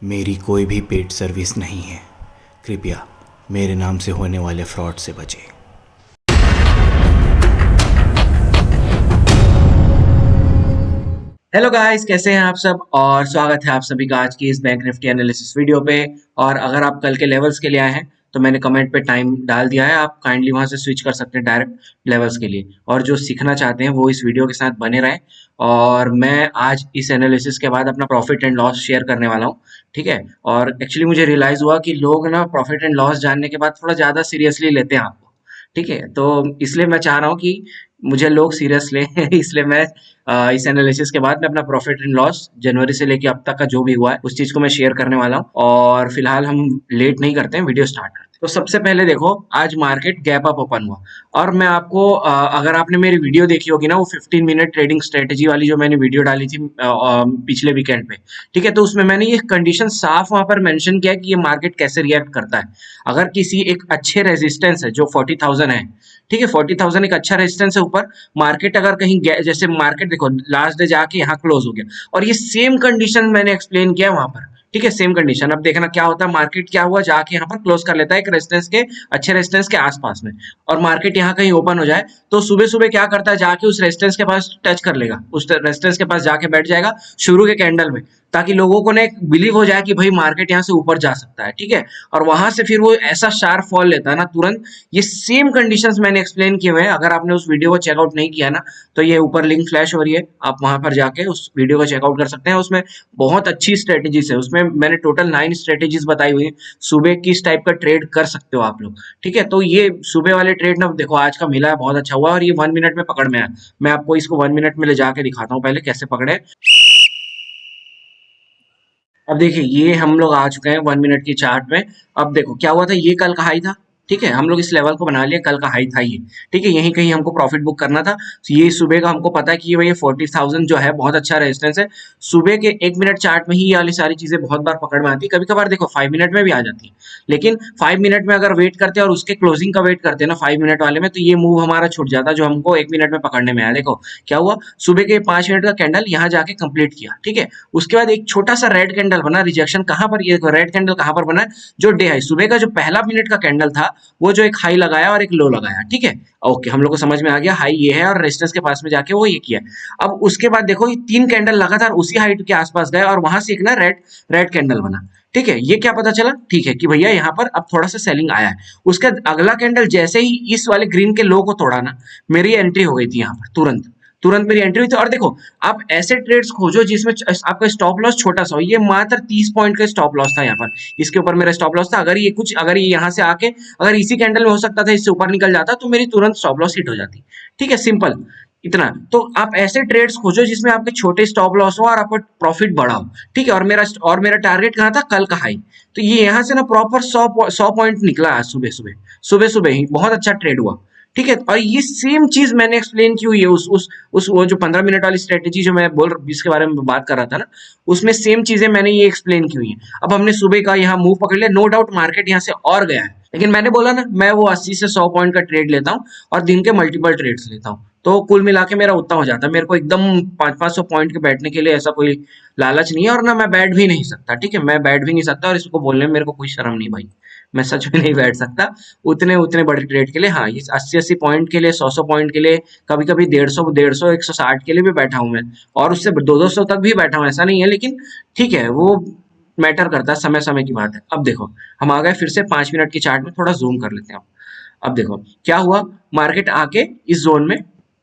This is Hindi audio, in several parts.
मेरी कोई भी पेड सर्विस नहीं है। कृपया मेरे नाम से होने वाले फ्रॉड से बचें। हेलो गाइस, कैसे हैं आप सब। और स्वागत है आप सभी का आज की इस बैंक निफ्टी एनालिसिस वीडियो पे। और अगर आप कल के लेवल्स के लिए आए हैं तो मैंने कमेंट पे टाइम डाल दिया है, आप काइंडली वहां से स्विच कर सकते हैं डायरेक्ट लेवल्स के लिए। और जो सीखना चाहते हैं वो इस वीडियो के साथ बने रहें। और मैं आज इस एनालिसिस के बाद अपना प्रॉफिट एंड लॉस शेयर करने वाला हूँ, ठीक है। और एक्चुअली मुझे रियलाइज हुआ कि लोग ना प्रॉफिट एंड लॉस जानने के बाद थोड़ा ज्यादा सीरियसली लेते हैं आपको, ठीक है। तो इसलिए मैं चाह रहा हूँ कि मुझे लोग सीरियस लें इसलिए मैं इस एनालिसिस के बाद मैं अपना प्रॉफिट एंड लॉस जनवरी से लेके अब तक का जो भी हुआ है उस चीज को मैं शेयर करने वाला हूँ। और फिलहाल हम लेट नहीं करते हैं, वीडियो स्टार्ट करते हैं। तो सबसे पहले देखो, आज मार्केट गैप अप ओपन हुआ। और मैं आपको अगर आपने मेरी वीडियो देखी होगी ना, वो 15 मिनट ट्रेडिंग स्ट्रेटेजी वाली जो मैंने वीडियो डाली थी पिछले वीकेंड पे, ठीक है। तो उसमें मैंने ये कंडीशन साफ वहां पर मेंशन किया कि ये मार्केट कैसे रिएक्ट करता है। अगर किसी एक अच्छे रेजिस्टेंस है जो 40,000 है, ठीक है, 40,000 एक अच्छा रेजिस्टेंस है ऊपर। मार्केट अगर कहीं जैसे मार्केट देखो लास्ट डे जाके यहाँ क्लोज हो गया, और ये सेम कंडीशन मैंने एक्सप्लेन किया वहां पर, ठीक है, सेम कंडीशन। अब देखना क्या होता है, मार्केट क्या हुआ, जाके यहाँ पर क्लोज कर लेता है एक रेजिस्टेंस के, अच्छे रेजिस्टेंस के आसपास में। और मार्केट यहाँ कहीं ओपन हो जाए तो सुबह सुबह क्या करता है, जाके उस रेजिस्टेंस के पास टच कर लेगा, उस रेजिस्टेंस के पास जाके बैठ जाएगा शुरू के कैंडल में, ताकि लोगों को ना एक बिलीव हो जाए कि भाई मार्केट यहाँ से ऊपर जा सकता है, ठीक है। और वहां से फिर वो ऐसा शार्प फॉल लेता है ना तुरंत। ये सेम कंडीशंस मैंने एक्सप्लेन किए हुए हैं, अगर आपने उस वीडियो को चेकआउट नहीं किया ना, तो ये ऊपर लिंक फ्लैश हो रही है, आप वहां पर जाके उस वीडियो को चेकआउट कर सकते हैं। उसमें बहुत अच्छी स्ट्रेटेजीज है, उसमें मैंने टोटल 9 स्ट्रेटेजीज बताई हुई है सुबह किस टाइप का ट्रेड कर सकते हो आप लोग, ठीक है। तो ये सुबह वाले ट्रेड ना देखो आज का मिला है, बहुत अच्छा हुआ, और ये 1 मिनट में पकड़ में आया। मैं आपको इसको 1 मिनट में ले जाके दिखाता हूँ पहले कैसे पकड़े। अब देखिए ये हम लोग आ चुके हैं 1 मिनट की चार्ट में। अब देखो क्या हुआ था, ये कल का हाई था, ठीक है। हम लोग इस लेवल को बना लिया, कल का हाई था ये, ठीक है। यहीं कहीं हमको प्रॉफिट बुक करना था। तो ये सुबह का हमको पता है कि ये 40,000 जो है बहुत अच्छा रेजिस्टेंस है। सुबह के 1 मिनट चार्ट में ही ये वाली सारी चीजें बहुत बार पकड़ में आती है, कभी कभार देखो 5 मिनट में भी आ जाती है। लेकिन 5 मिनट में अगर वेट करते हैं और उसके क्लोजिंग का वेट करते हैं ना 5 मिनट वाले में, तो ये मूव हमारा छूट जाता है जो हमको 1 मिनट में पकड़ने में आया। देखो क्या हुआ, सुबह के 5 मिनट का कैंडल यहाँ जाके कंप्लीट किया, ठीक है। उसके बाद एक छोटा सा रेड कैंडल बना, रिजेक्शन कहां पर, ये रेड कैंडल कहां पर बना है, जो डे हाई सुबह का जो पहला मिनट का कैंडल था, वो जो एक हाई लगाया और एक लो लगाया, ठीक है। ओके, हम लोग को समझ में आ गया, हाई ये है और रेजिस्टेंस के पास में जाके वो ये किया। अब उसके बाद देखो ये 3 कैंडल लगातार उसी हाइट के आसपास गए और वहां से एक ना रेड रेड कैंडल बना, ठीक है। ये क्या पता चला, ठीक है, कि भैया यहाँ पर अब थोड़ा सा सेलिंग आया है। उसका अगला कैंडल जैसे ही इस वाले ग्रीन के लो को तोड़ा ना, मेरी एंट्री हो गई थी यहाँ पर, तुरंत तुरंत मेरी एंट्री हुई थी। और देखो आप ऐसे ट्रेड्स खोजो जिसमें आपका स्टॉप लॉस छोटा सा हो। ये मात्र 30 पॉइंट का स्टॉप लॉस था यहाँ पर, इसके ऊपर मेरा स्टॉप लॉस था। अगर ये यहाँ से आके अगर इसी कैंडल में हो सकता था इससे ऊपर निकल जाता तो मेरी तुरंत स्टॉप लॉस हिट हो जाती, ठीक है, सिंपल इतना। तो आप ऐसे ट्रेड्स खोजो जिसमें आपके छोटे स्टॉप लॉस हो और आपका प्रॉफिट बड़ा हो, ठीक है। और मेरा टारगेट कहाँ था, कल का हाई। तो ये यहाँ से ना प्रॉपर 100 पॉइंट निकला आज सुबह सुबह, सुबह सुबह ही बहुत अच्छा ट्रेड हुआ, ठीक है। और ये सेम चीज मैंने एक्सप्लेन की हुई है उस वो जो 15 मिनट वाली स्ट्रेटेजी जो मैं बोल जिसके बारे में बात कर रहा था ना, उसमें सेम चीजें मैंने ये एक्सप्लेन की हुई है। अब हमने सुबह का यहाँ मूव पकड़ लिया, नो डाउट मार्केट यहाँ से और गया है, लेकिन मैंने बोला ना मैं वो 80 से 100 पॉइंट का ट्रेड लेता हूँ और दिन के मल्टीपल ट्रेड्स लेता हूँ। तो कुल मिला के मेरा उतना हो जाता है। मेरे को एकदम 500-500 पॉइंट के बैठने के लिए ऐसा कोई लालच नहीं है, और ना मैं बैठ भी नहीं सकता, ठीक है, मैं बैठ भी नहीं सकता। और इसको बोलने में मेरे को कोई शर्म नहीं भाई, मैं सच में नहीं बैठ सकता उतने उतने बड़े ट्रेड के लिए। हाँ, ये 80-80 पॉइंट के लिए, 100-100 पॉइंट के लिए, कभी कभी 150-150, 160 के लिए भी बैठा हूं मैं, और उससे 200-200 तक भी बैठा हूं, ऐसा नहीं है। लेकिन ठीक है, वो मैटर करता है, समय समय की बात है। अब देखो हम आ गए फिर से 5 मिनट की चार्ट में, थोड़ा जूम कर लेते हैं। अब देखो क्या हुआ, मार्केट आके इस जोन में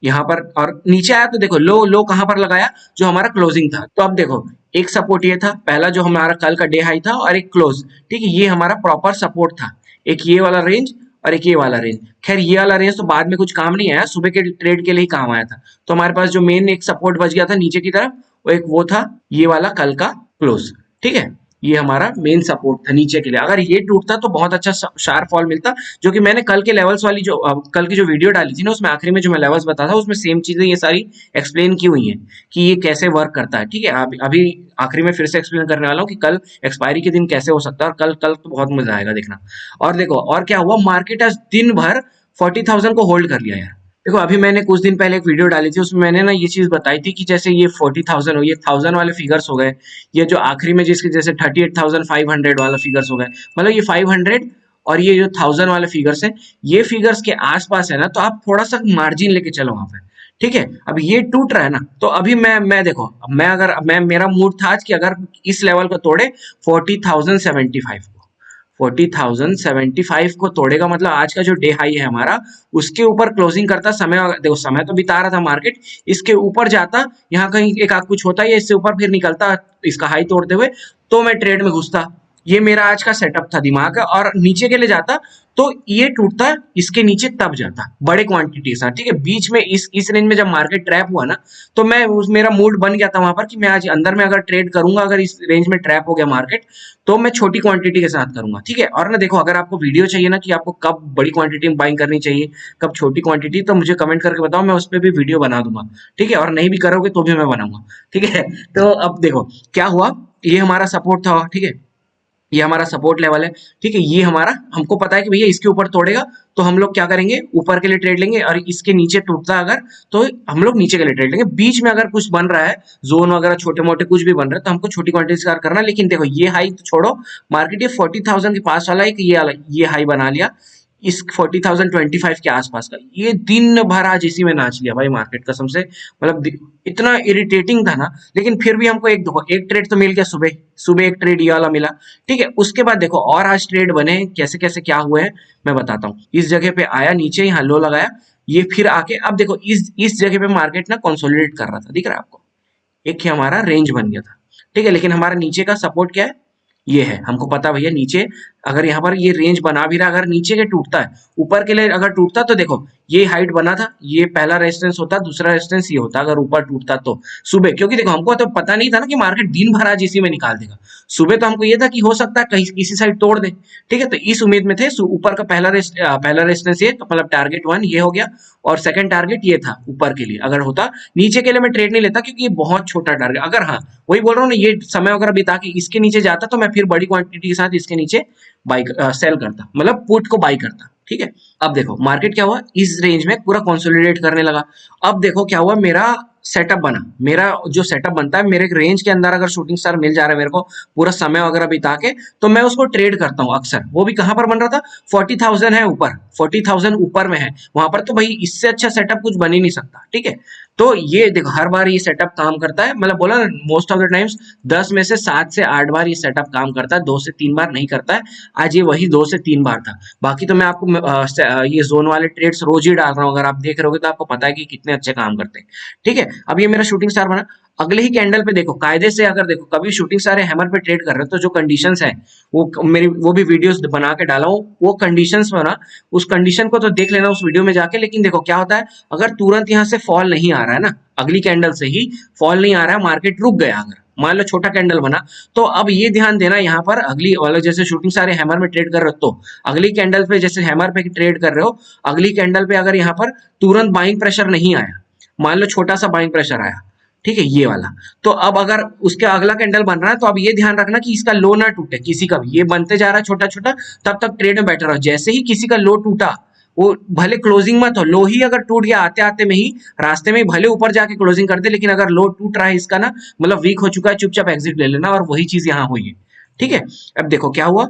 यहाँ पर और नीचे आया, तो देखो लो लो कहां पर लगाया, जो हमारा क्लोजिंग था। तो अब देखो एक सपोर्ट ये था पहला जो हमारा कल का डे हाई था, और एक क्लोज, ठीक है, ये हमारा प्रॉपर सपोर्ट था। एक ये वाला रेंज और एक ये वाला रेंज। खैर ये वाला रेंज तो बाद में कुछ काम नहीं आया, सुबह के ट्रेड के लिए ही काम आया था। तो हमारे पास जो मेन एक सपोर्ट बच गया था नीचे की तरफ, वो एक वो था ये वाला कल का क्लोज, ठीक है। ये हमारा मेन सपोर्ट था नीचे के लिए। अगर ये टूटता तो बहुत अच्छा शार्प फॉल मिलता, जो कि मैंने कल के लेवल्स वाली जो कल की जो वीडियो डाली थी ना, उसमें आखिरी में जो मैं लेवल्स बताया था उसमें सेम चीजें ये सारी एक्सप्लेन की हुई हैं कि ये कैसे वर्क करता है, ठीक है। अभी आखिरी में फिर से एक्सप्लेन करने वाला हूँ कि कल एक्सपायरी के दिन कैसे हो सकता है, और कल कल तो बहुत मजा आएगा देखना। और देखो और क्या हुआ, मार्केट आज दिन भर 40,000 को होल्ड कर लिया यार, देखो अभी मैंने कुछ दिन पहले एक वीडियो डाली थी, उसमें मैंने ना ये चीज बताई थी कि जैसे ये 40,000 हो, ये 1000 वाले फिगर्स हो गए, ये जो आखिरी में जिसके जैसे 38,500 वाला फिगर्स हो गए, मतलब ये 500 और ये जो 1000 वाले फिगर्स है, ये फिगर्स के आसपास है ना, तो आप थोड़ा सा मार्जिन लेके चलो वहां पे। ठीक है, अब ये टूट रहा है ना, तो अभी मैं देखो, मैं अगर मैं मेरा मूड था आज कि अगर इस लेवल को तोड़े 40,075 को, 40,075 को तोड़ेगा, मतलब आज का जो डे हाई है हमारा, उसके ऊपर क्लोजिंग करता, समय देखो समय तो बिता रहा था मार्केट, इसके ऊपर जाता, यहाँ कहीं एक आध कुछ होता है, इससे ऊपर फिर निकलता इसका हाई तोड़ते हुए, तो मैं ट्रेड में घुसता। ये मेरा आज का सेटअप था दिमाग का, और नीचे के लिए जाता तो ये टूटता, इसके नीचे तब जाता बड़े क्वांटिटी के साथ। ठीक है, बीच में इस रेंज में जब मार्केट ट्रैप हुआ ना, तो मैं उस मेरा मूड बन गया था वहां पर कि मैं आज अंदर में अगर ट्रेड करूंगा, अगर इस रेंज में ट्रैप हो गया मार्केट, तो मैं छोटी क्वांटिटी के साथ करूंगा। ठीक है, और ना देखो, अगर आपको वीडियो चाहिए ना कि आपको कब बड़ी क्वांटिटी में बाइंग करनी चाहिए, कब छोटी क्वांटिटी, तो मुझे कमेंट करके बताओ, मैं उस पर भी वीडियो बना दूंगा। ठीक है, और नहीं भी करोगे तो भी मैं बनाऊंगा। ठीक है, तो अब देखो क्या हुआ, ये हमारा सपोर्ट था। ठीक है, ये हमारा सपोर्ट लेवल है। ठीक है, ये हमारा, हमको पता है कि भैया इसके ऊपर तोड़ेगा, तो हम लोग क्या करेंगे, ऊपर के लिए ट्रेड लेंगे, और इसके नीचे टूटता अगर, तो हम लोग नीचे के लिए ट्रेड लेंगे। बीच में अगर कुछ बन रहा है, जोन वगैरह छोटे मोटे कुछ भी बन रहा है, तो हमको छोटी क्वांटिटी से करना। लेकिन देखो ये हाई तो छोड़ो, मार्केट ये 40,000 के पास वाला एक ये हाई बना लिया, इस 40,025 के आसपास का, ये दिन भर आज इसी में नाच लिया भाई मार्केट, कसम से, मतलब इतना इरिटेटिंग था ना। लेकिन फिर भी हमको एक ट्रेड तो मिल गया, सुबह सुबह एक ट्रेड ये वाला मिला। ठीक है, उसके बाद देखो और आज ट्रेड बने, कैसे कैसे क्या हुए हैं मैं बताता हूँ। इस जगह पे आया, नीचे यहाँ लो लगाया, ये फिर आके, अब देखो इस जगह पे मार्केट ना कंसोलिडेट कर रहा था, दिख रहा है आपको, एक ही हमारा रेंज बन गया था। ठीक है, लेकिन हमारा नीचे का सपोर्ट क्या है, ये है, हमको पता भैया नीचे, अगर यहाँ पर ये रेंज बना भी रहा, अगर नीचे के टूटता है, ऊपर के लिए अगर टूटता, तो देखो ये हाइट बना था, ये पहला रेजिस्टेंस होता, दूसरा रेजिस्टेंस ये होता, अगर ऊपर टूटता तो सुबह, क्योंकि देखो हमको तो पता नहीं था ना कि मार्केट दिन भर आज इसी में निकाल देगा। सुबह तो हमको ये था कि हो सकता है कहीं किसी साइड तोड़ दे। ठीक है, तो इस उम्मीद में थे, ऊपर का पहला रेजिस्टेंस ये, तो मतलब टारगेट 1 ये हो गया, और सेकंड टारगेट ये था ऊपर के लिए, अगर होता। नीचे के लिए मैं ट्रेड नहीं लेता, क्योंकि ये बहुत छोटा टारगेट, अगर हाँ वही बोल रहा हूँ ना, ये समय वगैरह बिता के इसके नीचे जाता, तो मैं फिर बड़ी क्वांटिटी के साथ इसके नीचे बाई सेल करता, मतलब पुट को बाई करता। ठीक है, अब देखो मार्केट क्या हुआ, इस रेंज में पूरा कंसोलिडेट करने लगा। अब देखो क्या हुआ, मेरा सेटअप बना, मेरा जो सेटअप बनता है, मेरे रेंज के अंदर अगर शूटिंग स्टार मिल जा रहा है मेरे को पूरा समय वगैरह बिता के, तो मैं उसको ट्रेड करता हूँ अक्सर। वो भी कहां पर बन रहा था, 40,000 है ऊपर, 40,000 ऊपर में है, वहां पर तो भाई इससे अच्छा सेटअप कुछ बन ही नहीं सकता। ठीक है, तो ये देखो हर बार ये सेटअप काम करता है, मतलब बोला ना, मोस्ट ऑफ द टाइम्स 10 में से 7 से 8 बार ये सेटअप काम करता है, 2 से 3 बार नहीं करता है। आज ये वही 2 से 3 बार था। बाकी तो मैं आपको ये जोन वाले ट्रेड्स रोज ही डाल रहा हूँ, अगर आप देख रहे होगे तो आपको पता है कि कितने अच्छे काम करते हैं। ठीक है, अब ये मेरा शूटिंग स्टार बना, अगले ही कैंडल पे देखो कायदे से, अगर देखो कभी शूटिंग स्टार हैमर पे ट्रेड कर रहे हो, तो जो कंडीशंस है, वो भी वीडियोस बना के डाला हूँ, वो कंडीशंस में ना, उस कंडीशन को तो देख लेना उस वीडियो में जाके। लेकिन देखो क्या होता है, अगर तुरंत यहाँ से फॉल नहीं आ रहा है ना, अगली कैंडल से ही फॉल नहीं आ रहा है, मार्केट रुक गया, अगर मान लो छोटा कैंडल बना, तो अब ये ध्यान देना यहाँ पर, अगली वाले जैसे शूटिंग सारे हैमर में ट्रेड कर रहे हो, तो अगली कैंडल पे जैसे हैमर पे ट्रेड कर रहे हो, अगली कैंडल पे अगर यहाँ पर तुरंत बाइंग प्रेशर नहीं आया, मान लो छोटा सा बाइंग प्रेशर आया, ठीक है ये वाला, तो अब अगर उसके अगला कैंडल बन रहा है, तो अब ये ध्यान रखना कि इसका लो ना टूटे किसी का भी, ये बनते जा रहा है छोटा छोटा, तब तक ट्रेड में बैठा रहो। जैसे ही किसी का लो टूटा, वो भले क्लोजिंग मत हो, लो ही अगर टूट गया आते आते में ही, रास्ते में ही भले ऊपर जाके क्लोजिंग कर दे, लेकिन अगर लो टूट रहा है इसका ना, मतलब वीक हो चुका है, चुपचाप एग्जिट ले लेना, और वही चीज यहाँ हुई है। ठीक है, अब देखो क्या हुआ,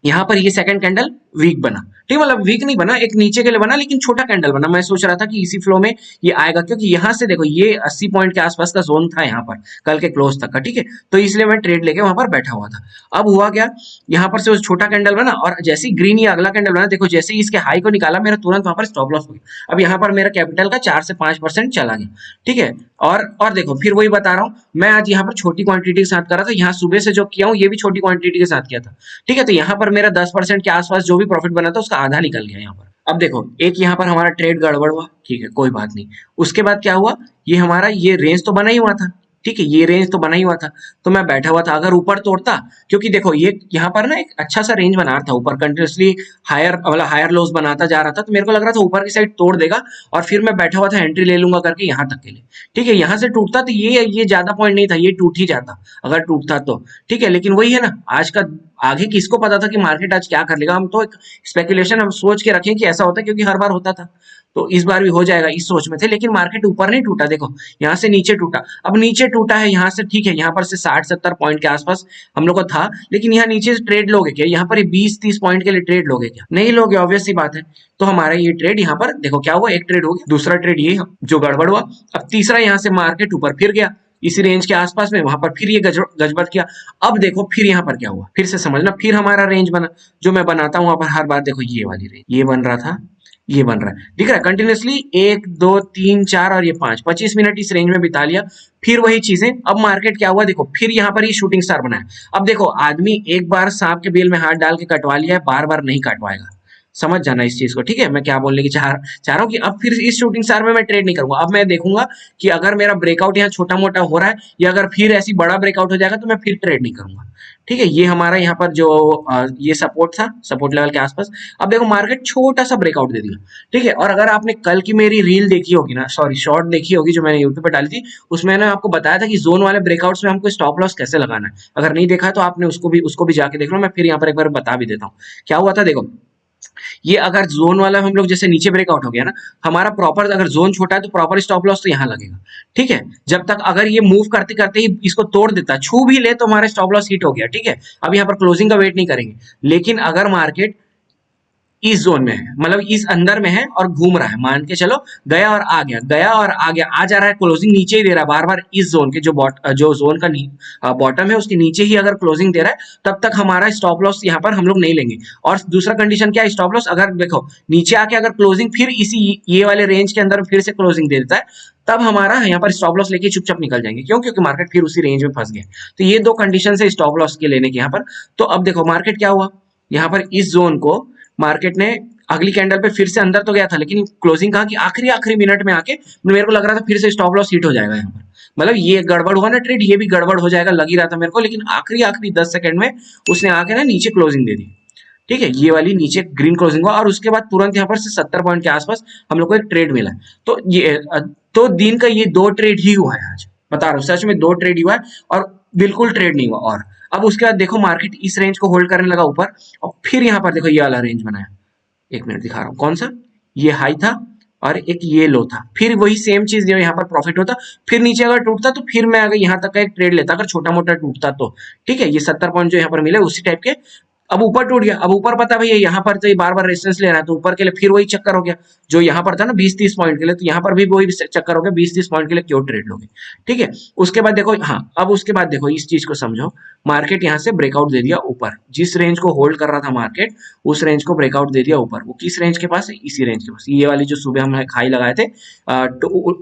यहाँ पर ये सेकंड कैंडल वीक बना, ठीक, मतलब वीक नहीं बना, एक नीचे के लिए बना, लेकिन छोटा कैंडल बना। मैं सोच रहा था कि इसी फ्लो में ये आएगा, क्योंकि यहाँ से देखो ये 80 पॉइंट के आसपास का जोन था यहाँ पर कल के क्लोज तक का। ठीक है, तो इसलिए मैं ट्रेड लेके वहां पर बैठा हुआ था। अब हुआ क्या, यहाँ पर से वो छोटा कैंडल बना, और जैसे ही ग्रीन ये अगला कैंडल बना, देखो जैसे ही इसके हाई को निकाला, मेरा तुरंत वहां पर स्टॉप लॉस हो गया। अब यहाँ पर मेरा कैपिटल का 4 से 5% चला गया। ठीक है, और देखो फिर वही बता रहा हूँ, मैं आज यहाँ पर छोटी क्वांटिटी के साथ कर रहा था, यहाँ सुबह से जो किया हूँ ये भी छोटी क्वांटिटी के साथ किया था। ठीक है, तो यहाँ पर मेरा 10% के आसपास जो भी प्रॉफिट बना था, उसका आधा निकल गया यहाँ पर। अब देखो एक यहाँ पर हमारा ट्रेड गड़बड़ हुआ, ठीक है कोई बात नहीं। उसके बाद क्या हुआ, ये हमारा ये रेंज तो बना ही हुआ था, ठीक है ये रेंज तो बना ही हुआ था, तो मैं बैठा हुआ था, अगर ऊपर तोड़ता, क्योंकि देखो ये यहाँ पर ना एक अच्छा सा रेंज बना रहा था ऊपर, कंटिन्यूसली हायर मतलब हायर लोज बनाता जा रहा था, तो मेरे को लग रहा था ऊपर की साइड तोड़ देगा, और फिर मैं बैठा हुआ था एंट्री ले लूंगा करके यहाँ तक के लिए। ठीक है, यहाँ से टूटता तो ये ज्यादा पॉइंट नहीं था, ये टूट ही जाता अगर टूटता तो। ठीक है, लेकिन वही है ना, आज का आगे किसको पता था कि मार्केट आज क्या कर लेगा। हम तो एक स्पेकुलेशन हम सोच के रखें कि ऐसा होता है, क्योंकि हर बार होता था, तो इस बार भी हो जाएगा इस सोच में थे, लेकिन मार्केट ऊपर नहीं टूटा, देखो यहाँ से नीचे टूटा। अब नीचे टूटा है यहाँ से, ठीक है, यहाँ पर से 60-70 पॉइंट के आसपास हम लोग को था, लेकिन यहाँ नीचे से ट्रेड लोगे क्या? यहाँ पर 20-30 पॉइंट के लिए ट्रेड लोगे क्या? नहीं लोगे, ऑब्वियस सी बात है। तो हमारा ये ट्रेड यहाँ पर देखो क्या हुआ, एक ट्रेड हो गया, दूसरा ट्रेड ये जो गड़बड़ हुआ। अब तीसरा यहाँ से मार्केट ऊपर फिर गया इसी रेंज के आसपास में, वहां पर फिर ये गजबत किया। अब देखो फिर यहाँ पर क्या हुआ, फिर से समझना, फिर हमारा रेंज बना जो मैं बनाता हूँ वहां पर हर बार। देखो ये वाली रेंज, ये बन रहा था, ये बन रहा है, दिख रहा है कंटिन्यूसली, 1 2 3 4 और ये 5, 25 मिनट इस रेंज में बिता लिया। फिर वही चीजें, अब मार्केट क्या हुआ देखो, फिर यहाँ पर ये शूटिंग स्टार बनाया। अब देखो आदमी एक बार सांप के बिल में हाथ डाल के कटवा लिया है, बार बार नहीं कटवाएगा, समझ जाना इस चीज को, ठीक है। मैं क्या बोलने की चाह रहा हूँ कि अब फिर इस शूटिंग स्टार में मैं ट्रेड नहीं करूंगा। अब मैं देखूंगा कि अगर मेरा ब्रेकआउट यहाँ छोटा मोटा हो रहा है या अगर फिर ऐसी बड़ा ब्रेकआउट हो जाएगा तो मैं फिर ट्रेड नहीं करूंगा, ठीक है। ये हमारा यहाँ पर जो ये सपोर्ट था, सपोर्ट लेवल के आसपास। अब देखो मार्केट छोटा सा ब्रेकआउट दे दिया, ठीक है। और अगर आपने कल की मेरी रील देखी होगी ना, सॉरी शॉर्ट देखी होगी जो मैंने यूट्यूब पे डाली थी, उसमें मैंने आपको बताया था कि जोन वाले ब्रेकआउट्स में हमको स्टॉप लॉस कैसे लगाना है। अगर नहीं देखा है तो आपने उसको भी जाके देख लो, मैं फिर यहाँ पर एक बार बता भी देता हूँ क्या हुआ था। देखो ये अगर जोन वाला हम लोग जैसे नीचे ब्रेकआउट हो गया ना, हमारा प्रॉपर अगर जोन छोटा है तो प्रॉपर स्टॉप लॉस तो यहाँ लगेगा, ठीक है। जब तक अगर ये मूव करते करते ही इसको तोड़ देता, छू भी ले, तो हमारा स्टॉप लॉस हिट हो गया, ठीक है। अब यहाँ पर क्लोजिंग का वेट नहीं करेंगे। लेकिन अगर मार्केट इस जोन में है, मतलब इस अंदर में है और घूम रहा है, मान के चलो गया और आ गया, गया और आ गया, आ जा रहा है, क्लोजिंग नीचे ही दे रहा है बार बार, इस जोन के जो जोन का बॉटम है उसके नीचे ही अगर क्लोजिंग दे रहा है, तब तक हमारा स्टॉप लॉस यहाँ पर हम लोग नहीं लेंगे। और दूसरा कंडीशन क्या है, स्टॉप लॉस अगर देखो नीचे आके अगर क्लोजिंग फिर इसी ये वाले रेंज के अंदर फिर से क्लोजिंग दे देता है, तब हमारा यहाँ पर स्टॉप लॉस लेके चुपचाप निकल जाएंगे। क्यों? क्योंकि मार्केट फिर उसी रेंज में फंस गया। तो ये दो कंडीशन है स्टॉप लॉस के लेने के यहाँ पर। तो अब देखो मार्केट क्या हुआ, यहाँ पर इस जोन को मार्केट ने अगली कैंडल पे फिर से अंदर तो गया था, लेकिन क्लोजिंग कहा कि आखिरी मिनट में आके मेरे को लग रहा था फिर से स्टॉप लॉस हिट हो जाएगा यहाँ पर, मतलब ये गड़बड़ हुआ ना ट्रेड, ये भी गड़बड़ हो जाएगा लग ही रहा था मेरे को। लेकिन आखिरी 10 सेकंड में उसने आके ना नीचे क्लोजिंग दे दी, ठीक है। ये वाली नीचे ग्रीन क्लोजिंग हुआ और उसके बाद तुरंत यहाँ पर से 70 पॉइंट के आसपास हम लोग को एक ट्रेड मिला। तो ये तो दिन का ये 2 ट्रेड ही हुआ है आज, बता रहा हूँ सच में 2 ट्रेड ही हुआ है और बिल्कुल ट्रेड नहीं हुआ। और अब उसके बाद देखो मार्केट इस रेंज को होल्ड करने लगा ऊपर, और फिर यहाँ पर देखो ये वाला रेंज बनाया, एक मिनट दिखा रहा हूँ कौन सा, ये हाई था और एक ये लो था। फिर वही सेम चीज जो यहाँ पर प्रॉफिट होता, फिर नीचे अगर टूटता तो फिर मैं अगर यहाँ तक का एक ट्रेड लेता, अगर छोटा मोटा टूटता तो, ठीक है। ये 70 पॉइंट जो यहाँ पर मिले उसी टाइप के। अब ऊपर टूट गया, अब ऊपर पता भैया यहाँ पर तो ये बार बार रेजिस्टेंस ले रहा है, तो ऊपर के लिए फिर वही चक्कर हो गया जो यहाँ पर था ना 20-30 पॉइंट के लिए, तो यहाँ पर भी वही चक्कर हो गया, 20-30 पॉइंट के लिए क्यों ट्रेड लोगे, ठीक है। उसके बाद देखो, हाँ अब उसके बाद देखो इस चीज को समझो, मार्केट यहाँ से ब्रेकआउट दे दिया ऊपर, जिस रेंज को होल्ड कर रहा था मार्केट उस रेंज को ब्रेकआउट दे दिया ऊपर। वो किस रेंज के पास है, इसी रेंज के पास, ये वाली जो सुबह हम हाई लगाए थे,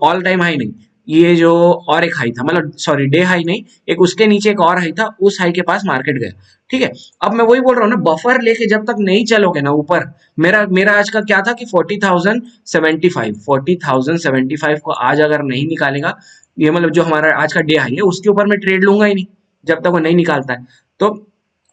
ऑल टाइम हाई नहीं, ये जो और एक हाई था, मतलब सॉरी डे हाई नहीं, एक उसके नीचे एक और हाई था, उस हाई के पास मार्केट गया, ठीक है। अब मैं वही बोल रहा हूँ ना, बफर लेके जब तक नहीं चलोगे ना ऊपर, मेरा आज का क्या था कि 40,075 को आज अगर नहीं निकालेगा, ये मतलब जो हमारा आज का डे हाई है उसके ऊपर मैं ट्रेड लूंगा ही नहीं जब तक वो नहीं निकालता है। तो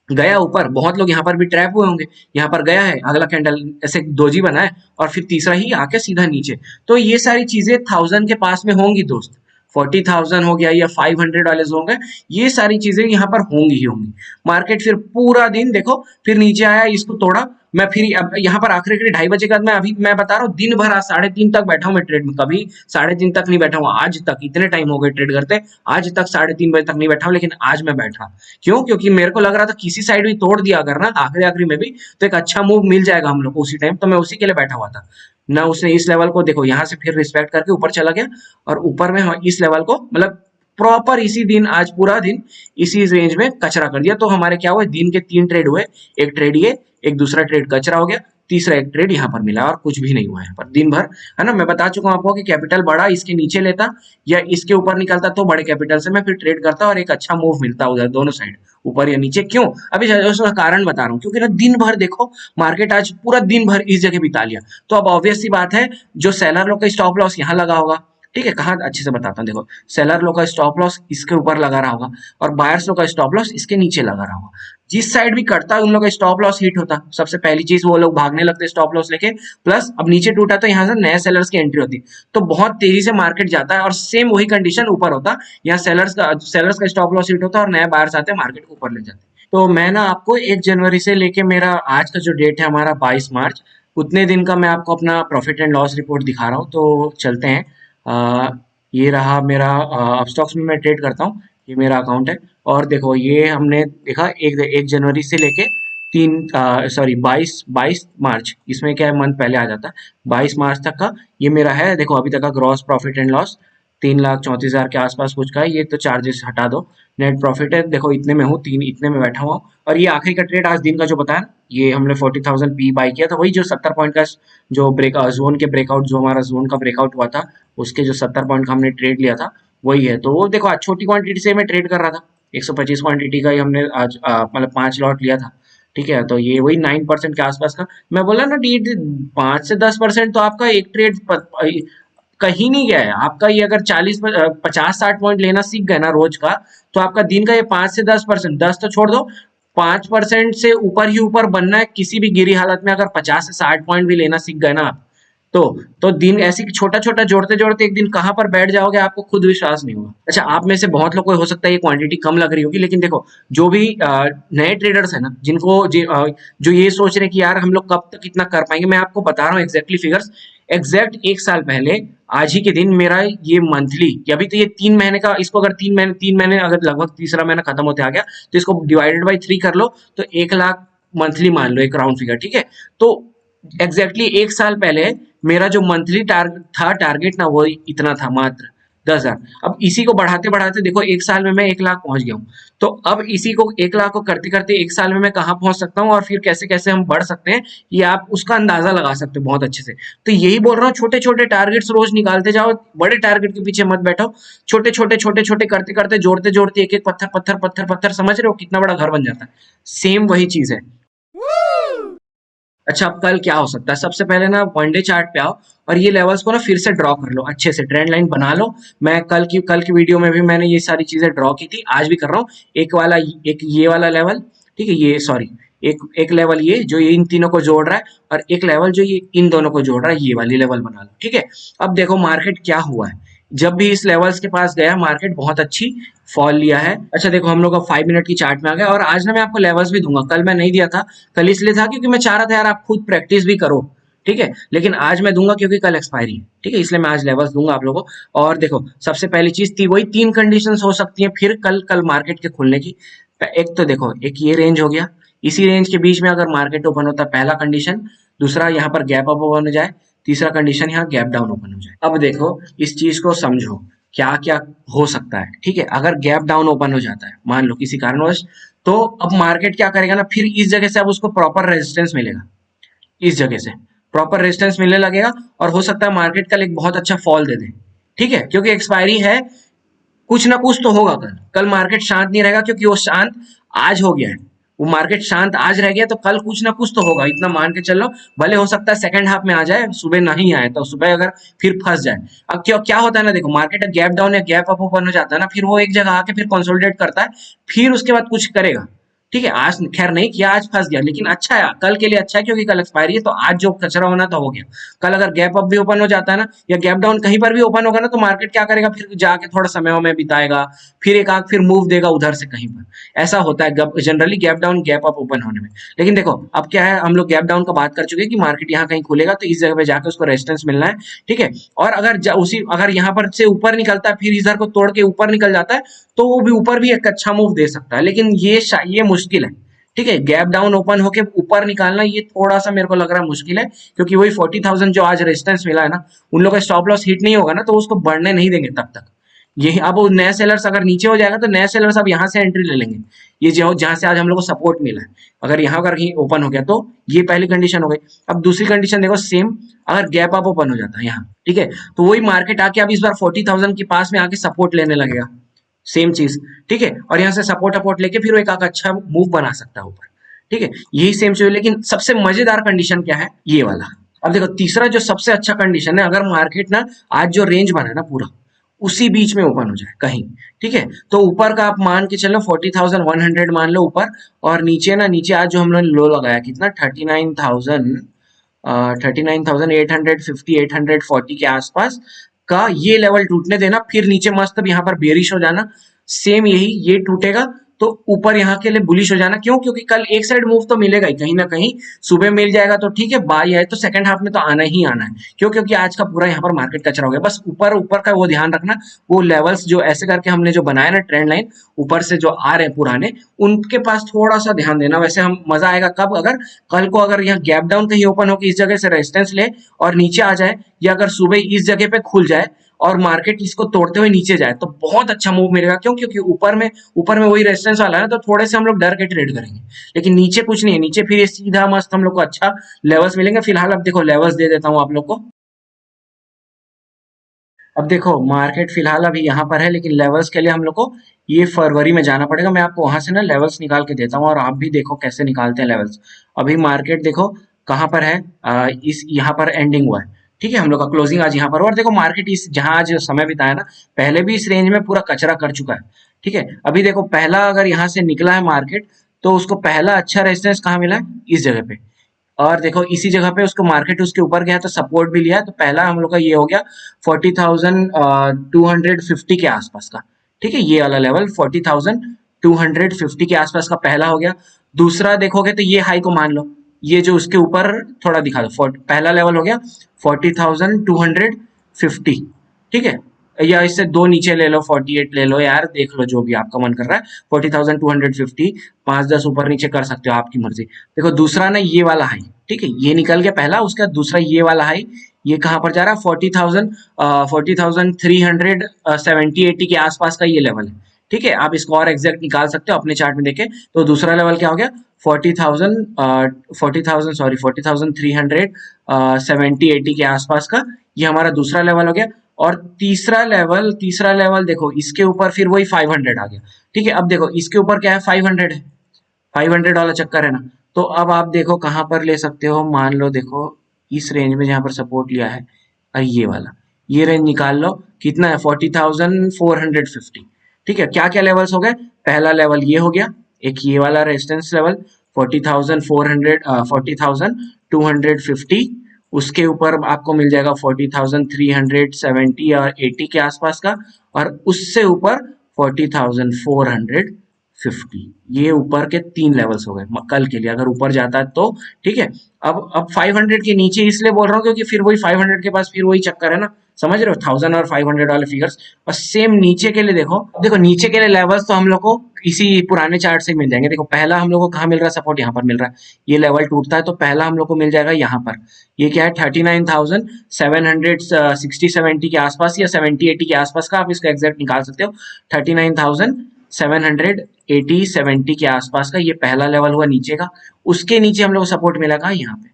गया ऊपर, बहुत लोग यहाँ पर भी ट्रैप हुए होंगे, यहाँ पर गया है, अगला कैंडल ऐसे दोजी बना है और फिर तीसरा ही आके सीधा नीचे। तो ये सारी चीजें 1000 के पास में होंगी दोस्त, 40,000 हो गया या 500 वाले जो होंगे, ये सारी चीजें यहाँ पर होंगी ही होंगी। मार्केट फिर पूरा दिन देखो फिर नीचे आया, इसको तोड़ा, मैं फिर अब यहाँ पर आखिरी 2:30 बजे का मैं बता रहा हूँ, दिन भर आज 3:30 तक बैठा हूँ मैं ट्रेड में, कभी 3:30 तक नहीं बैठा हूँ आज तक, इतने टाइम हो गए ट्रेड करते, आज तक 3:30 बजे तक नहीं बैठा हूँ, लेकिन आज मैं बैठा। क्यों? क्योंकि मेरे को लग रहा था किसी साइड भी तोड़ दिया अगर ना आखिरी में भी तो एक अच्छा मूव मिल जाएगा हम लोग को उसी टाइम, तो मैं उसी के लिए बैठा हुआ था ना। उसने इस लेवल को देखो यहाँ से फिर रिस्पेक्ट करके ऊपर चला गया और ऊपर में इस लेवल को मतलब प्रॉपर इसी दिन आज पूरा दिन इसी रेंज में कचरा कर दिया। तो हमारे क्या हुआ, दिन के 3 ट्रेड हुए, एक ट्रेड ये, एक दूसरा ट्रेड कचरा हो गया, तीसरा एक ट्रेड यहाँ पर मिला और कुछ भी नहीं हुआ यहाँ पर दिन भर, है ना। मैं बता चुका हूँ आपको कि कैपिटल बड़ा इसके नीचे लेता या इसके ऊपर निकलता तो बड़े कैपिटल से मैं फिर ट्रेड करता और एक अच्छा मूव मिलता उधर दोनों साइड, ऊपर या नीचे। क्यों? अभी उसका कारण बता रहा हूँ, क्योंकि ना दिन भर देखो मार्केट आज पूरा दिन भर इस जगह बिता लिया, तो अब ऑब्वियस सी बात है जो सेलर लोग का स्टॉप लॉस यहाँ लगा होगा, ठीक है। कहाँ अच्छे से बताता हूँ, देखो सेलर लोग का स्टॉप लॉस इसके ऊपर लगा रहा होगा और बायर्स लोग का स्टॉप लॉस इसके नीचे लगा रहा होगा। जिस साइड भी कटता उन लोग का स्टॉप लॉस हिट होता, सबसे पहली चीज वो लोग भागने लगते स्टॉप लॉस लेके, प्लस अब नीचे टूटा तो यहाँ से नए सेलर्स की एंट्री होती, तो बहुत तेजी से मार्केट जाता है और सेम वही कंडीशन ऊपर होता, यहाँ सेलर्स का स्टॉप लॉस हिट होता और नए बायर्स आते मार्केट को ऊपर ले जाते। तो मैं ना आपको 1 जनवरी से लेके मेरा आज का जो डेट है हमारा 22 मार्च, उतने दिन का मैं आपको अपना प्रॉफिट एंड लॉस रिपोर्ट दिखा रहा हूँ। तो चलते हैं। ये रहा मेरा अपस्टॉक्स में मैं ट्रेड करता हूँ, ये मेरा अकाउंट है। और देखो ये हमने देखा 1 जनवरी से लेके 22 मार्च, इसमें क्या है मंथ पहले आ जाता है, 22 मार्च तक का ये मेरा है। देखो अभी तक का ग्रॉस प्रॉफिट एंड लॉस 3,34,000 के आसपास कुछ का है। ये तो चार्जेस हटा दो, नेट प्रॉफिट है देखो इतने में हूँ, इतने में बैठा हुआ हूँ। और ये आखिरी का ट्रेड आज दिन का जो बताया, ये हमने 40,000 पी बाई किया था, वही जो 70 पॉइंट का जो जोन के ब्रेकआउट, जो हमारा जोन का ब्रेकआउट हुआ था, उसके जो 70 पॉइंट का हमने ट्रेड लिया था वही है। तो वो देखो आज छोटी क्वांटिटी से मैं ट्रेड कर रहा था, 125 क्वांटिटी का ही हमने आज मतलब 5 लॉट लिया था। ठीक है, तो ये वही 9% के आसपास का मैं बोला ना, 5 से 10% तो आपका एक ट्रेड कहीं नहीं गया है आपका। ये अगर 50-60 पॉइंट लेना सीख गए ना रोज का, तो आपका दिन का ये 5 से 10%, 10 तो छोड़ दो, 5% से ऊपर ही ऊपर बनना है किसी भी गिरी हालत में। अगर 50 से 60 पॉइंट भी लेना सीख गए ना आप, तो दिन ऐसे छोटा छोटा जोड़ते जोड़ते एक दिन कहां पर बैठ जाओगे आपको खुद विश्वास नहीं होगा। अच्छा, आप में से बहुत लोग को हो सकता है ये क्वांटिटी कम लग रही होगी, लेकिन देखो जो भी नए ट्रेडर्स है ना, जिनको जो ये सोच रहे हैं कि यार हम लोग कब तक इतना कर पाएंगे, मैं आपको बता रहा हूँ एग्जैक्टली फिगर्स। एग्जैक्ट 1 साल पहले आज ही के दिन मेरा ये मंथली, अभी तो ये 3 महीने का, इसको अगर 3 महीने अगर लगभग तीसरा महीना खत्म होते आ गया, तो इसको डिवाइडेड बाई 3 कर लो, तो 1 लाख मंथली मान लो, एक राउंड फिगर। ठीक है, तो एग्जैक्टली 1 साल पहले मेरा जो मंथली टारगेट ना, वो इतना था, मात्र 10,000। अब इसी को बढ़ाते बढ़ाते देखो 1 साल में मैं 1 लाख पहुंच गया हूँ। तो अब इसी को 1 लाख को करते करते 1 साल में मैं कहाँ पहुंच सकता हूँ, और फिर कैसे कैसे हम बढ़ सकते हैं, ये आप उसका अंदाजा लगा सकते हो बहुत अच्छे से। तो यही बोल रहा हूँ, छोटे छोटे टारगेट्स रोज निकालते जाओ, बड़े टारगेट के पीछे मत बैठो। छोटे छोटे करते करते, जोड़ते जोड़ते, एक एक पत्थर पत्थर पत्थर पत्थर, समझ रहे हो कितना बड़ा घर बन जाता है। सेम वही चीज है। अच्छा, अब कल क्या हो सकता है? सबसे पहले ना वनडे चार्ट पे आओ और ये लेवल्स को ना फिर से ड्रॉ कर लो, अच्छे से ट्रेंड लाइन बना लो। मैं कल की वीडियो में भी मैंने ये सारी चीजें ड्रॉ की थी, आज भी कर रहा हूँ। एक ये वाला लेवल, ठीक है, ये सॉरी, एक लेवल ये जो ये इन तीनों को जोड़ रहा है, और एक लेवल जो ये इन दोनों को जोड़ रहा है, ये वाली लेवल बना लो। ठीक है, अब देखो मार्केट क्या हुआ है। जब भी इस लेवल्स के पास गया मार्केट बहुत अच्छी फॉल लिया है। अच्छा देखो, हम लोग अब 5 मिनट की चार्ट में आ गए, और आज ना मैं आपको लेवल्स भी दूंगा, कल मैं नहीं दिया था। कल इसलिए था क्योंकि मैं चाह रहा था यार आप खुद प्रैक्टिस भी करो, ठीक है, लेकिन आज मैं दूंगा क्योंकि कल एक्सपायरी है। ठीक है, इसलिए मैं आज लेवल्स दूंगा आप लोगों को। और देखो सबसे पहली चीज थी वही 3 कंडीशंस हो सकती हैं फिर कल मार्केट के खुलने की। एक तो देखो, एक ये रेंज हो गया, इसी रेंज के बीच में अगर मार्केट ओपन होता है, पहला कंडीशन। दूसरा, यहाँ पर गैप अप ओपन हो जाए। तीसरा कंडीशन, यहाँ गैप डाउन ओपन हो जाए। अब देखो इस चीज को समझो क्या क्या हो सकता है। ठीक है, अगर गैप डाउन ओपन हो जाता है मान लो किसी कारणवश, तो अब मार्केट क्या करेगा ना, फिर इस जगह से अब उसको प्रॉपर रेजिस्टेंस मिलेगा, इस जगह से प्रॉपर रेजिस्टेंस मिलने लगेगा, और हो सकता है मार्केट कल एक बहुत अच्छा फॉल दे दे। ठीक है, क्योंकि एक्सपायरी है, कुछ ना कुछ तो होगा कल। कल मार्केट शांत नहीं रहेगा, क्योंकि वो शांत आज हो गया है। वो मार्केट शांत आज रह गया, तो कल कुछ ना कुछ तो होगा, इतना मान के चलो। भले हो सकता है सेकंड हाफ में आ जाए, सुबह नहीं आए तो सुबह अगर फिर फंस जाए। अब क्या क्या होता है ना, देखो मार्केट गैप डाउन या गैप अप ओपन हो जाता है ना, फिर वो एक जगह आके फिर कंसोलिडेट करता है, फिर उसके बाद कुछ करेगा। ठीक है, आज खैर नहीं किया, आज फंस गया, लेकिन अच्छा है, कल के लिए अच्छा है, क्योंकि कल एक्सपायरी है, तो आज जो कचरा होना था हो गया। कल अगर गैप अप भी ओपन हो जाता है ना, या गैप डाउन कहीं पर भी ओपन होगा ना, तो मार्केट क्या करेगा, फिर जाके थोड़ा समय में बिताएगा, फिर एक आग फिर मूव देगा उधर से कहीं पर। ऐसा होता है generally gap down gap up open होने में। लेकिन देखो अब क्या है, हम लोग गैप डाउन का बात कर चुके हैं कि मार्केट यहाँ कहीं खुलेगा, तो इस जगह पे जाके उसको रेजिस्टेंस मिलना है। ठीक है, और अगर यहाँ पर से ऊपर निकलता है, फिर इधर को तोड़ के ऊपर निकल जाता है, तो वो भी ऊपर भी एक अच्छा मूव दे सकता है, लेकिन ये मुश्किल है। ठीक है, गैप डाउन ओपन होके ऊपर निकालना ये थोड़ा सा मेरे को लग रहा है मुश्किल है, क्योंकि वही 40,000 जो आज रेजिस्टेंस मिला है ना, उन लोगों का स्टॉप लॉस हिट नहीं होगा ना, तो उसको बढ़ने नहीं देंगे तब तक। ये अब नए सेलर्स अगर नीचे हो जाएगा, तो नए सेलर्स अब यहाँ से एंट्री ले लेंगे, ये जो जहां से आज हम लोग को सपोर्ट मिला है, अगर यहाँ पर कहीं ओपन हो गया, तो ये पहली कंडीशन हो गई। अब दूसरी कंडीशन देखो सेम, अगर गैप अप ओपन हो जाता है यहाँ, ठीक है, तो वही मार्केट आके अब इस बार 40,000 के पास में आके सपोर्ट लेने लगेगा, सेम चीज। ठीक है, और यहाँ से सपोर्ट अपोर्ट लेके फिर वो एक अच्छा मूव बना सकता है ऊपर। ठीक है, यही सेम चीज, लेकिन सबसे मजेदार कंडीशन क्या है, ये वाला। अब देखो तीसरा जो सबसे अच्छा कंडीशन है, अगर मार्केट ना आज जो रेंज बना है ना पूरा, उसी बीच में ओपन हो जाए कहीं। ठीक है, तो ऊपर का आप मान के चलो 40,100 मान लो ऊपर, और नीचे ना, नीचे आज जो हम लोगों ने लो लगाया कितना, 39,850 840 के आसपास का ये लेवल टूटने देना, फिर नीचे मस्त अब यहाँ पर बेरिश हो जाना। सेम यही, ये टूटेगा तो ऊपर यहाँ के लिए बुलिश हो जाना। क्यों? क्योंकि कल एक साइड मूव तो मिलेगा ही कहीं ना कहीं, सुबह मिल जाएगा तो ठीक है, बाय है तो सेकंड हाफ में तो आना ही आना है। क्यों? क्योंकि आज का पूरा यहाँ पर मार्केट कचरा हो गया। बस ऊपर ऊपर का वो ध्यान रखना, वो लेवल्स जो ऐसे करके हमने जो बनाया ना ट्रेंड लाइन ऊपर से जो आ रहे हैं पुराने, उनके पास थोड़ा सा ध्यान देना। वैसे हम मजा आएगा कब? अगर कल को अगर यह गैप डाउन कहीं ओपन हो कि इस जगह से रेजिस्टेंस ले और नीचे आ जाए, या अगर सुबह इस जगह पे खुल जाए और मार्केट इसको तोड़ते हुए नीचे जाए तो बहुत अच्छा मूव मिलेगा। क्यों? क्योंकि ऊपर में वही रेजिस्टेंस वाला है ना, तो थोड़े से हम लोग डर के ट्रेड करेंगे। लेकिन नीचे कुछ नहीं है, नीचे फिर ये सीधा मस्त हम लोग को अच्छा लेवल्स मिलेंगे। फिलहाल अब देखो लेवल्स दे देता हूँ आप लोग को। अब देखो मार्केट फिलहाल अभी यहाँ पर है, लेकिन लेवल्स के लिए हम लोग को ये फरवरी में जाना पड़ेगा। मैं आपको वहां से ना लेवल्स निकाल के देता हूँ और आप भी देखो कैसे निकालते हैं लेवल्स। अभी मार्केट देखो कहाँ पर है, इस यहाँ पर एंडिंग हुआ है, ठीक है। हम लोग का क्लोजिंग आज यहाँ पर हुआ और देखो मार्केट इस जहां आज समय बिताया ना, पहले भी इस रेंज में पूरा कचरा कर चुका है, ठीक है। अभी देखो पहला अगर यहाँ से निकला है मार्केट, तो उसको पहला अच्छा रेजिस्टेंस कहाँ मिला है? इस जगह पे। और देखो इसी जगह पे उसको मार्केट उसके ऊपर गया तो सपोर्ट भी लिया। तो पहला हम लोग का ये हो गया 40,250 के आसपास का, ठीक है। ये वाला लेवल 40,250 के आसपास का पहला हो गया। दूसरा देखोगे तो ये हाई को मान लो, ये जो उसके ऊपर थोड़ा दिखा दो, पहला लेवल हो गया 40,250, ठीक है। या इससे दो नीचे ले लो, 48 ले लो यार, देख लो जो भी आपका मन कर रहा है। 40,250 5-10 ऊपर नीचे कर सकते हो, आपकी मर्जी। देखो दूसरा ना ये वाला हाई, ठीक है, ये निकल गया पहला। उसके बाद दूसरा ये वाला हाई, ये कहां पर जा रहा है? 40,370-80 के आसपास का ये लेवल है, ठीक है। आप इसको और एग्जैक्ट निकाल सकते हो अपने चार्ट में देखे। तो दूसरा लेवल क्या हो गया? 40,370-80 के आसपास का ये हमारा दूसरा लेवल हो गया। और तीसरा लेवल देखो इसके ऊपर फिर वही 500 आ गया, ठीक है। अब देखो इसके ऊपर क्या है? 500 है, 500 वाला चक्कर है ना। तो अब आप देखो कहां पर ले सकते हो, मान लो देखो इस रेंज में जहां पर सपोर्ट लिया है, ये वाला, ये रेंज निकाल लो कितना है? 40,450, ठीक है। क्या क्या लेवल्स हो गए? पहला लेवल ये हो गया, एक ये वाला रेजिस्टेंस लेवल 40,250, उसके ऊपर आपको मिल जाएगा 40,370 और 80 के आसपास का, और उससे ऊपर 40,450। ये ऊपर के 3 लेवल्स हो गए कल के लिए, अगर ऊपर जाता है तो, ठीक है। अब 500 के नीचे इसलिए बोल रहा हूँ क्योंकि फिर वही 500 के पास फिर वही चक्कर है ना, समझ रहे हो? 1000 और 500 वाले फिगर्स। और सेम नीचे के लिए देखो नीचे के लिए लेवल्स तो हम लोग को इसी पुराने चार्ट से मिल जाएंगे। देखो पहला हम लोग को कहाँ मिल रहा है? सपोर्ट यहाँ पर मिल रहा है। ये लेवल टूटता है तो पहला हम लोग को मिल जाएगा यहाँ पर। ये क्या है? 39,760-70 के आसपास या 70-80 के आसपास का, आप इसका एग्जैक्ट निकाल सकते हो। 39,780-70 के आसपास का ये पहला लेवल हुआ नीचे का। उसके नीचे हम लोग को सपोर्ट मिलेगा यहाँ पे,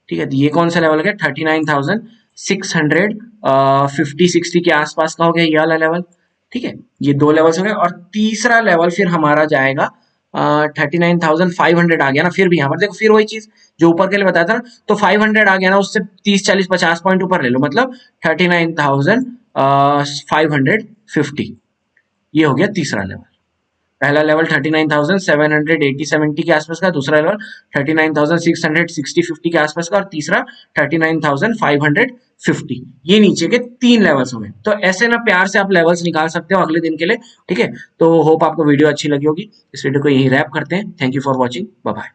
ठीक है। तो ये कौन सा लेवल हो गया? 39,650-60 के आसपास का हो गया ये वाला लेवल, ठीक है। ये दो लेवल्स हो गए। और तीसरा लेवल फिर हमारा जाएगा 39,500 आ गया ना। फिर भी यहाँ पर देखो फिर वही चीज जो ऊपर के लिए बताया था ना, तो 500 आ गया ना, उससे 30-40-50 पॉइंट ऊपर ले लो, मतलब 39,550। ये हो गया तीसरा लेवल। पहला लेवल 39,780-70 के आसपास का, दूसरा लेवल 39,660-50 के आसपास का, और तीसरा 39,550। ये नीचे के 3 लेवल्स हो गए। तो ऐसे ना प्यार से आप लेवल्स निकाल सकते हो अगले दिन के लिए, ठीक है। तो होप आपको वीडियो अच्छी लगी होगी। इस वीडियो को यही रैप करते हैं। Thank you for watching, bye bye.